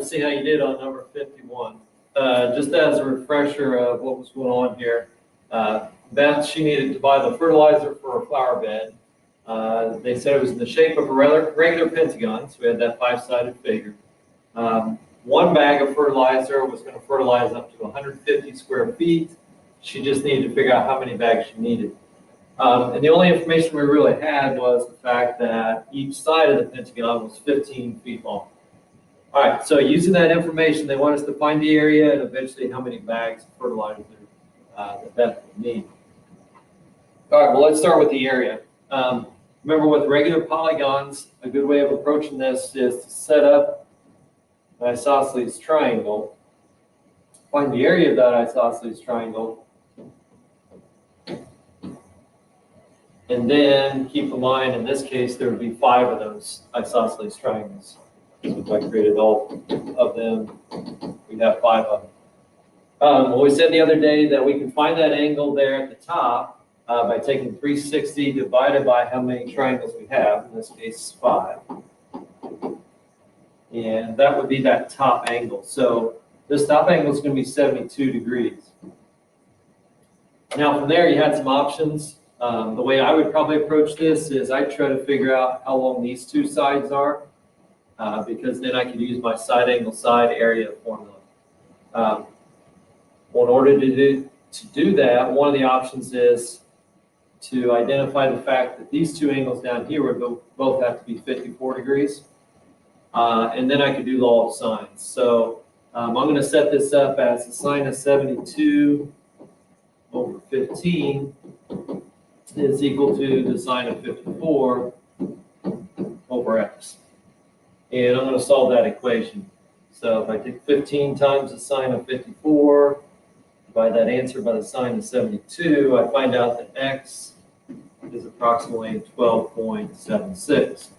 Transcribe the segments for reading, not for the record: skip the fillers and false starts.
Let's see how you did on number 51. Just as a refresher of what was going on here, Beth, she needed to buy the fertilizer for a flower bed. They said it was in the shape of a regular pentagon, so we had that 5-sided figure. One bag of fertilizer was going to fertilize up to 150 square feet. She just needed to figure out how many bags she needed. And the only information we really had was the fact that each side of the pentagon was 15 feet long. All right, so using that information, they want us to find the area and eventually how many bags of fertilizer that Beth would need. All right, well, let's start with the area. Remember, with regular polygons, a good way of approaching this is to set up an isosceles triangle, find the area of that isosceles triangle, and then keep in mind, in this case, there would be 5 of those isosceles triangles. So if I created all of them, we'd have 5 of them. Well, we said the other day that we can find that angle there at the top by taking 360 divided by how many triangles we have, in this case 5. And that would be that top angle. So this top angle is going to be 72 degrees. Now from there, you had some options. The way I would probably approach this is I'd try to figure out how long these 2 sides are, because then I could use my side angle side area formula. Well, in order to do that, one of the options is to identify the fact that these 2 angles down here would both have to be 54 degrees. And then I could do law of sines. So I'm going to set this up as the sine of 72 over 15 is equal to the sine of 54 over x. And I'm going to solve that equation. So if I take 15 times the sine of 54, divide that answer by the sine of 72, I find out that x is approximately 12.76.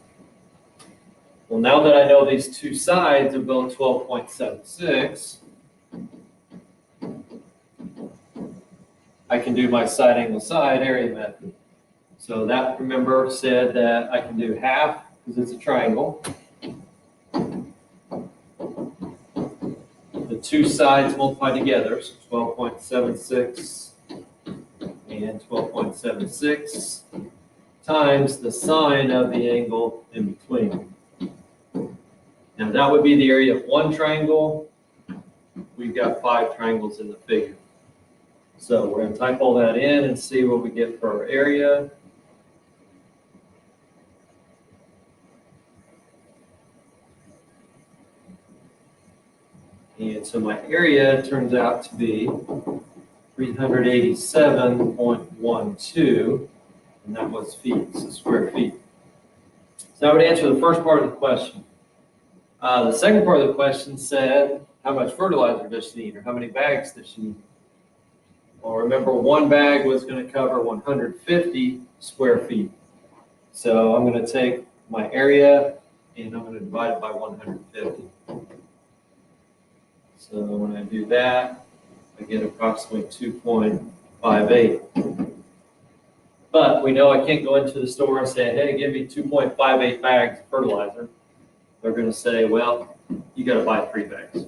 Well, now that I know these 2 sides are both 12.76, I can do my side angle side area method. So that, remember, said that I can do half because it's a triangle. The 2 sides multiply together, so 12.76 and 12.76 times the sine of the angle in between. Now that would be the area of 1 triangle. We've got 5 triangles in the figure. So we're going to type all that in and see what we get for our area. And so my area turns out to be 387.12, and that was feet, so square feet. So that would answer the first part of the question. The second part of the question said, how much fertilizer does she need, or how many bags does she need? Well, remember, 1 bag was going to cover 150 square feet. So I'm going to take my area and I'm going to divide it by 150. So when I do that, I get approximately 2.58. But we know I can't go into the store and say, hey, give me 2.58 bags of fertilizer. They're going to say, well, you got to buy 3 bags.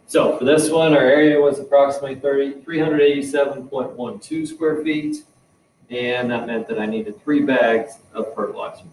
So for this one, our area was approximately 387.12 square feet, and that meant that I needed 3 bags of fertilizer.